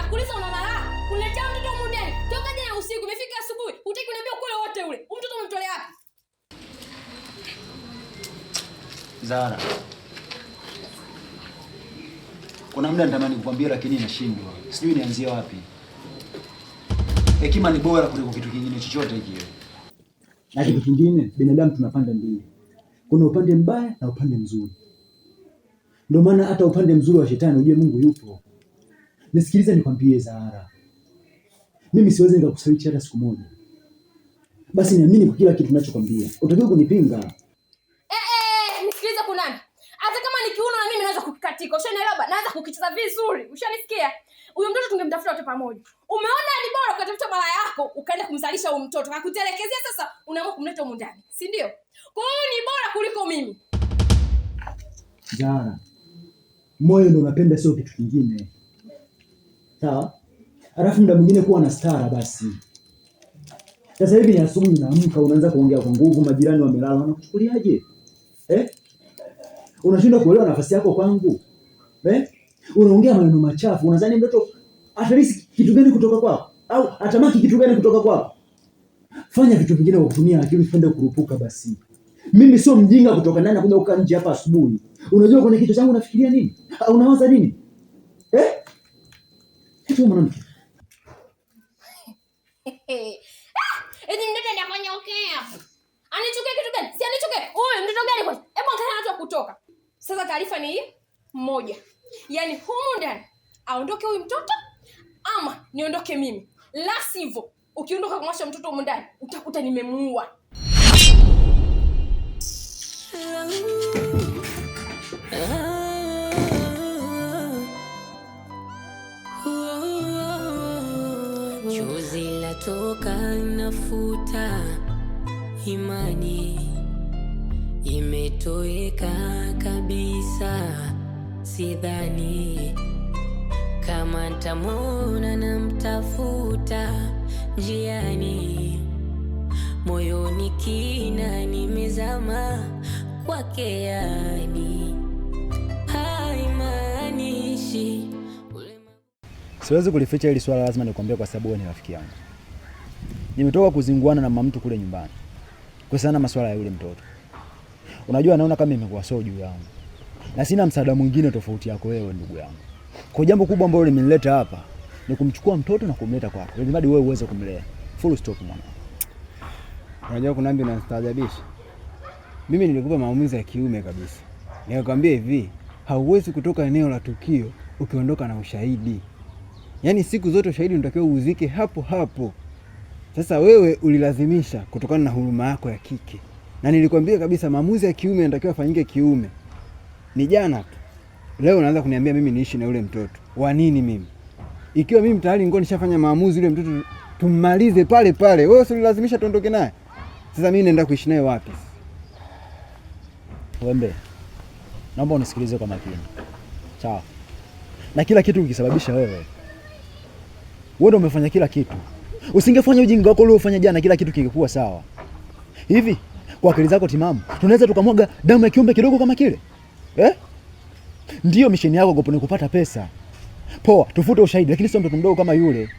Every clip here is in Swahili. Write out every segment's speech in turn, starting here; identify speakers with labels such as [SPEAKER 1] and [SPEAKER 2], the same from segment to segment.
[SPEAKER 1] nakuuliza una malaa. Kuniletea mtoto humu ndani. Toka jana usiku imefika asubuhi. Hutaki kuniambia ukweli wote ule. Mtoto umemtolea wapi?
[SPEAKER 2] Zara. Kuna muda natamani kukwambia lakini nashindwa. Sijui nianzie wapi. Hekima ni bora kuliko kitu kingine chochote hiki. Na kitu kingine, binadamu tunapanda mbili. Kuna upande mbaya na upande mzuri. Ndio maana hata upande mzuri wa shetani unajua Mungu yupo. Nisikilize nikwambie Zara. Mimi siwezi nikakushawishi hata siku moja. Basi niamini kwa kila kitu ninachokwambia. Utakiwa kunipinga.
[SPEAKER 1] Nisikilize kunani. Hata kama nikiuno na mimi naweza kukikatika. Ushanielewa? Naanza kukicheza vizuri. Ushanisikia? Huyo mtoto tungemtafuta wote pamoja. Umeona ni bora ukatafuta mara yako ukaenda kumzalisha huyo mtoto. Akakutelekezea sasa unaamua kumleta huko ndani. Si ndio? Kwa hiyo ni bora kuliko mimi.
[SPEAKER 2] Zara. Moyo ndio unapenda sio kitu kingine. Sawa? Alafu muda mwingine kuwa na stara basi. Sasa hivi ni asubuhi unaamka unaanza kuongea kwa nguvu, majirani wamelala wanakuchukuliaje? Unashindwa kuelewa nafasi yako kwangu? Unaongea maneno machafu, unadhani mtoto atalisi kitu gani kutoka kwako? Au atamaki kitu gani kutoka kwako? Fanya vitu vingine kwa kutumia akili, usipende kurupuka basi. Mimi sio mjinga kutoka ndani kuja kukaa nje hapa asubuhi. Unajua kwenye kichwa changu nafikiria nini? Au unawaza nini? Kitu mwanamke.
[SPEAKER 1] Eti mtoto ndio akonyokea. Anichukie kitu gani? Si anichukie. Huyu mtoto gani kwanza? Hebu angalia watu wa kutoka. Sasa taarifa ni moja. Yaani humu ndani aondoke huyu mtoto ama niondoke mimi. La sivyo ukiondoka kumwacha mtoto humu ndani utakuta nimemuua.
[SPEAKER 3] Chozi latoka nafuta, imani imetoweka kabisa. Sidhani kama nitamwona namtafuta njiani, moyoni kina nimezama kwake, yani haimaanishi.
[SPEAKER 2] Siwezi kulificha hili swala, lazima nikwambie kwa sababu wewe ni rafiki yangu. Nimetoka kuzinguana na mama mtu kule nyumbani kwa sana masuala ya yule mtoto. Unajua naona kama imekuwa sio juu yangu. Na sina msaada mwingine tofauti yako wewe ndugu yangu. Kwa jambo kubwa ambalo limenileta hapa ni kumchukua mtoto na kumleta kwako. Ili hadi wewe uweze kumlea. Full stop mwana.
[SPEAKER 4] Unajua kuna mbi unanistajabisha. Mimi nilikupa maamuzi ya kiume kabisa. Nikakwambia hivi, hauwezi kutoka eneo la tukio ukiondoka na ushahidi. Yaani siku zote ushahidi unatakiwa uuzike hapo hapo. Sasa wewe ulilazimisha kutokana na huruma yako ya kike. Na nilikwambia kabisa maamuzi ya kiume yanatakiwa afanyike kiume. Ni jana tu. Leo unaanza kuniambia mimi niishi na yule mtoto. Wa nini mimi? Ikiwa mimi tayari ngo nishafanya maamuzi yule mtoto tummalize pale pale. Wewe usilazimisha tuondoke naye. Sasa mimi naenda kuishi naye wapi?
[SPEAKER 2] Wembe. Naomba unisikilize kwa makini. Sawa. Na kila kitu ukisababisha wewe. Wewe ndio umefanya kila kitu. Usingefanya ujinga wako uliofanya jana, kila kitu kingekuwa sawa. Hivi kwa akili zako timamu tunaweza tukamwaga damu ya kiumbe kidogo kama kile? Ndio misheni yako gopo ni kupata pesa. Poa, tufute ushahidi lakini sio mtoto mdogo kama yule.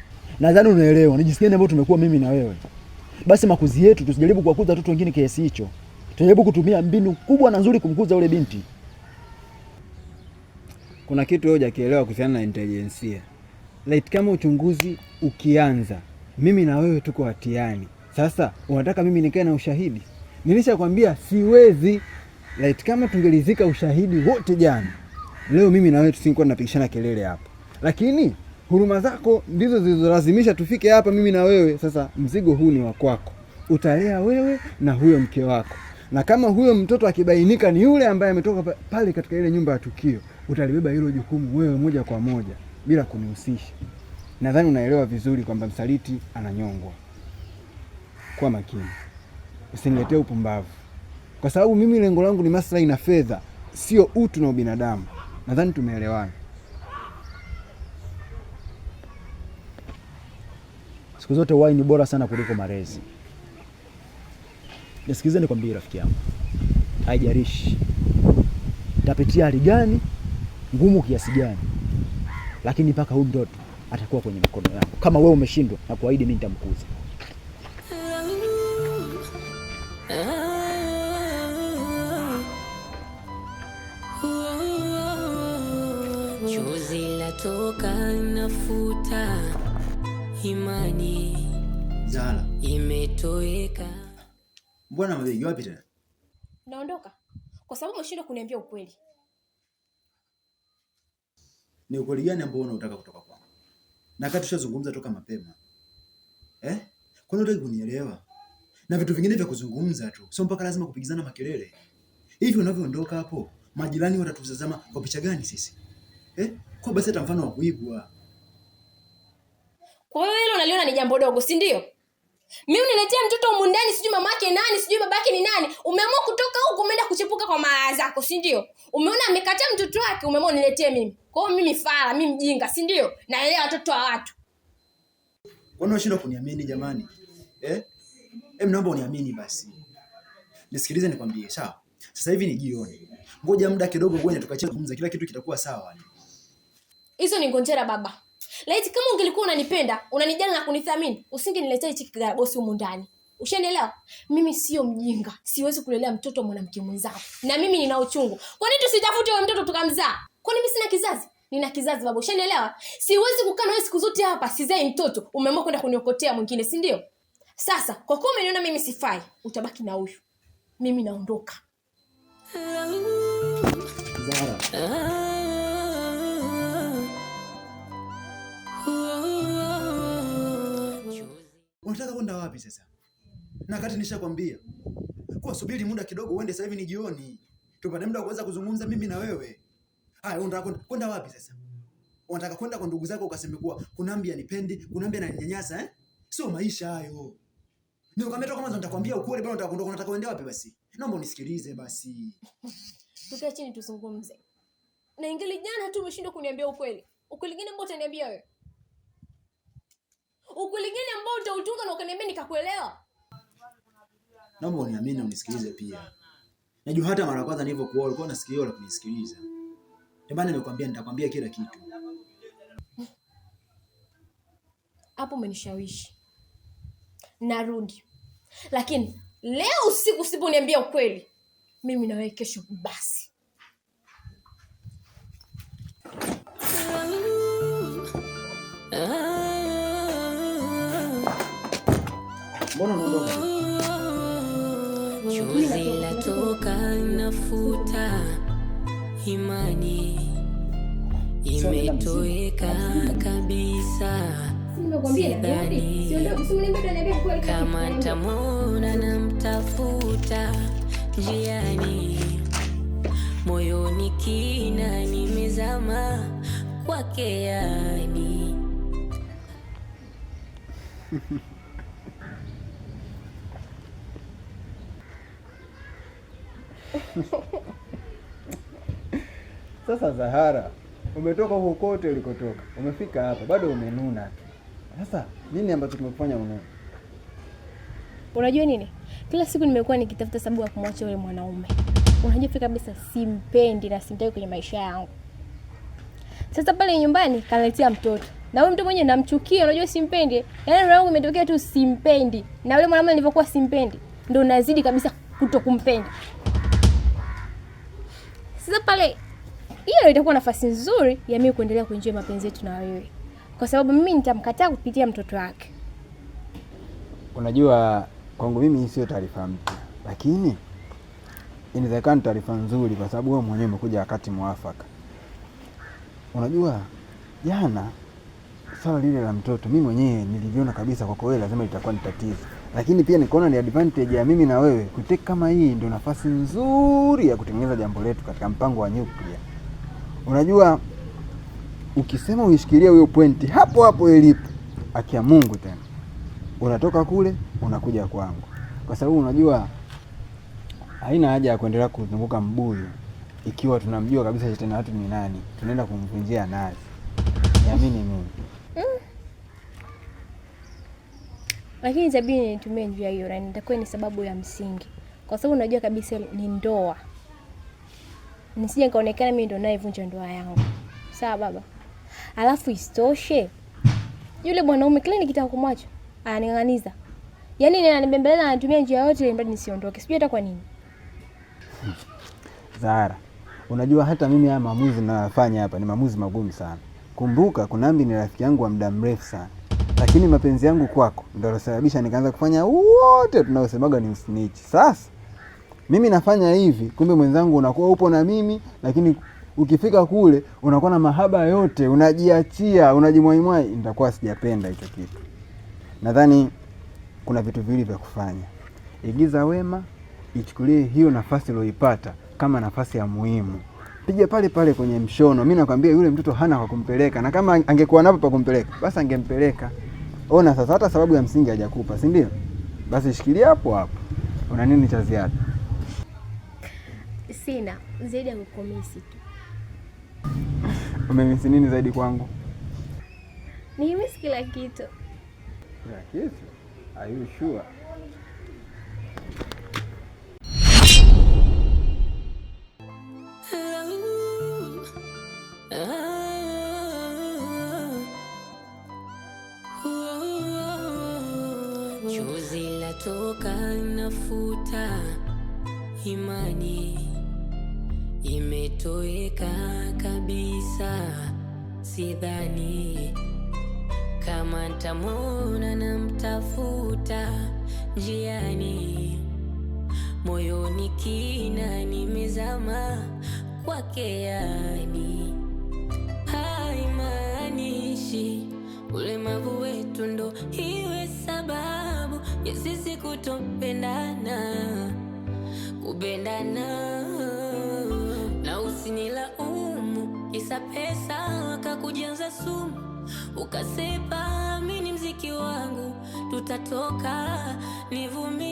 [SPEAKER 2] Nadhani unaelewa ni jinsi gani ambavyo tumekuwa mimi na wewe. Basi makuzi yetu tusijaribu kuwakuza watoto wengine kiasi hicho. Tujaribu kutumia mbinu kubwa na nzuri kumkuza yule binti.
[SPEAKER 4] Kuna kitu wewe hujakielewa kuhusiana na intelijensia. Like kama uchunguzi ukianza, mimi na wewe tuko hatiani. Sasa unataka mimi nikae na ushahidi? Nilishakwambia siwezi. Like kama tungelizika ushahidi wote jana, leo mimi na wewe tusingekuwa tunapigishana kelele hapa. Lakini huruma zako ndizo zilizolazimisha tufike hapa mimi na wewe. Sasa mzigo huu ni wa kwako. Utalea wewe na huyo mke wako. Na kama huyo mtoto akibainika ni yule ambaye ametoka pale katika ile nyumba ya tukio, utalibeba hilo jukumu wewe moja kwa moja bila kunihusisha. Nadhani unaelewa vizuri kwamba msaliti ananyongwa. Kwa makini. Usiniletee upumbavu. Kwa sababu mimi lengo langu ni maslahi na fedha, sio utu na ubinadamu. Nadhani tumeelewana.
[SPEAKER 2] Siku zote wai ni bora sana kuliko malezi. Nisikilize nikwambie rafiki yangu. Haijalishi tapitia hali gani, ngumu kiasi gani, lakini mpaka huyu mtoto atakuwa kwenye mikono yangu. Kama wewe umeshindwa, na kuahidi mimi nitamkuza.
[SPEAKER 3] Chozi latoka nafuta, imani
[SPEAKER 2] Zara,
[SPEAKER 3] imetoweka.
[SPEAKER 2] mbona mabegi wapi tena?
[SPEAKER 1] Naondoka kwa sababu umeshindwa kuniambia ukweli.
[SPEAKER 2] Ni ukweli gani ambao unataka kutoka kwangu? Na kati tushazungumza toka mapema. Kwani unataka kunielewa? Na vitu vingine vya kuzungumza tu. Sio mpaka lazima kupigizana makelele. Hivi unavyoondoka hapo, majirani watatutazama kwa picha gani sisi? Kwa basi hata mfano wa kuibwa.
[SPEAKER 1] Kwa hiyo hilo unaliona ni jambo dogo, si ndio? Mimi niletea mtoto humu ndani, sijui mamake nani, sijui babake ni nani. Umeamua kutoka huko umeenda kuchepuka kwa mara zako, si ndio? Umeona amekataa mtoto wake, umeamua niletee mimi. Kwa hiyo mimi fara, mimi mjinga, si ndio? Naelewa watoto wa watu.
[SPEAKER 2] Kwani unashindwa kuniamini jamani? Naomba uniamini basi. Nisikilize nikwambie, sawa? Sasa hivi ni jioni. Ngoja muda kidogo ngoja tukachezungumza, kila kitu kitakuwa sawa.
[SPEAKER 1] Hizo ni ngonjera baba. Laiti kama ungelikuwa unanipenda, unanijali na kunithamini, usingeniletea hichi kigaragosi humu ndani. Ushanielewa? Mimi sio mjinga. Siwezi kulelea mtoto mwanamke mwenzangu. Na mimi nina uchungu. Kwa nini tusitafute wewe mtoto tukamzaa? Kwa nini mimi sina kizazi? Nina kizazi baba. Ushanielewa? Siwezi kukaa na wewe siku zote hapa sizai mtoto. Umeamua kwenda kuniokotea mwingine, si ndio? Sasa, kwa kuwa umeniona mimi sifai, utabaki na huyu. Mimi naondoka.
[SPEAKER 2] Zara. Unataka kwenda wapi sasa? Na kati nishakwambia kwa subiri muda kidogo uende, sasa hivi ni jioni. Tupate muda kuweza kuzungumza mimi na wewe. Haya, unataka kwenda wapi sasa? Unataka kwenda kwa ndugu zako ukaseme kuwa kunambia nipendi, kunambia ananinyanyasa Sio maisha hayo. Ndio kama kama nitakwambia ukweli bado unataka kuenda wapi basi? Naomba unisikilize basi.
[SPEAKER 1] Tukae chini tuzungumze. Na ingali jana tu umeshindwa kuniambia ukweli. Ukweli gani ambao utaniambia wewe? Ukweli gani ambao utautunga na ukaniambia nikakuelewa?
[SPEAKER 2] Naomba uniamini na unisikilize pia. Najua hata mara kwanza nilivyokuoa ulikuwa unasikia wala kunisikiliza. Ndio maana nimekwambia nitakwambia kila kitu.
[SPEAKER 1] Hapo umenishawishi. Narudi. Lakini leo usiku usiponiambia ukweli, mimi na wewe kesho basi.
[SPEAKER 2] Mbona unaondoka?
[SPEAKER 3] Chozi latoka nafuta, imani imetoweka kabisa. Kama tamona namtafuta njiani, moyoni kina nimezama kwake yani.
[SPEAKER 4] Sasa Zahara, umetoka huko kote ulikotoka, umefika hapa bado umenuna. Sasa nini ambacho kimekufanya unune?
[SPEAKER 1] Unajua nini? Kila siku nimekuwa nikitafuta sababu ya kumwacha yule mwanaume. Unajua fika kabisa simpendi na simtaki kwenye maisha yangu. Sasa pale nyumbani kaniletea mtoto. Na huyo mtu mwenyewe namchukia, unajua simpendi. Yaani roho yangu imetokea tu simpendi. Na yule mwanaume nilivyokuwa simpendi, ndio nazidi kabisa kutokumpenda. Sasa pale hiyo itakuwa nafasi nzuri ya mimi kuendelea kuenjoy mapenzi yetu na wewe. Kwa sababu mimi nitamkataa kupitia mtoto wake.
[SPEAKER 4] Unajua kwangu mimi sio taarifa mpya, lakini inawezekana taarifa nzuri kwa sababu wewe mwenyewe umekuja wakati mwafaka. Unajua jana swala lile la mtoto mimi mwenyewe niliviona kabisa kwako wewe lazima litakuwa ni tatizo. Lakini pia nikaona ni advantage ya mimi na wewe kuteka kama hii ndio nafasi nzuri ya kutengeneza jambo letu katika mpango wa nyuklia. Unajua ukisema uishikilie hiyo pointi hapo hapo ilipo, akia Mungu tena unatoka kule unakuja kwangu, kwa sababu unajua haina haja ya kuendelea kuzunguka mbuyu ikiwa tunamjua kabisa shetani watu ni nani, tunaenda kumvunjia nazi. Niamini mimi.
[SPEAKER 1] Lakini itabidi nitumie njia hiyo na nitakuwa ni sababu ya msingi. Kwa sababu unajua kabisa ni ndoa. Nisije nikaonekana mimi ndo naivunja ndoa yangu. Sawa baba? Alafu isitoshe Yule mwanaume kile nikitaka kumwacha ananing'aniza. Yaani ananibembeleza, anatumia njia yote ili mbadi nisiondoke. Sijui hata kwa nini.
[SPEAKER 4] Zahara, unajua hata mimi haya maamuzi ninayofanya hapa ni maamuzi magumu sana. Kumbuka Kunambi ni rafiki yangu wa muda mrefu sana. Lakini mapenzi yangu kwako ndio yalosababisha nikaanza kufanya wote tunaosemaga ni snitch. Sasa mimi nafanya hivi, kumbe mwenzangu unakuwa upo na mimi, lakini ukifika kule unakuwa na mahaba yote, unajiachia, unajimwaimwai, nitakuwa sijapenda hicho kitu. Nadhani kuna vitu viwili vya kufanya. Igiza wema, ichukulie hiyo nafasi uliyoipata kama nafasi ya muhimu. Piga pale pale kwenye mshono. Mimi nakwambia yule mtoto hana kwa kumpeleka, na kama angekuwa napo pa kumpeleka, basi angempeleka. Ona sasa, hata sababu ya msingi hajakupa, si ndio? Basi shikilia hapo hapo. Una nini cha ziada?
[SPEAKER 1] Sina zaidi ya kukomisi tu.
[SPEAKER 4] Umemisi nini zaidi kwangu?
[SPEAKER 1] Nimemisi kila kitu.
[SPEAKER 4] Kila kitu? Are you sure?
[SPEAKER 3] Chozi latoka nafuta, imani imetoweka kabisa. Sidhani kama nitamwona, namtafuta njiani, moyoni kina nimezama kwake. Yani haimaanishi ulemavu wetu ndo iwe sababu ya sisi kutopendana, kupendana. Na usinilaumu isa pesa wakakujenza sumu, ukasepa mimi mziki wangu tutatoka, nivumi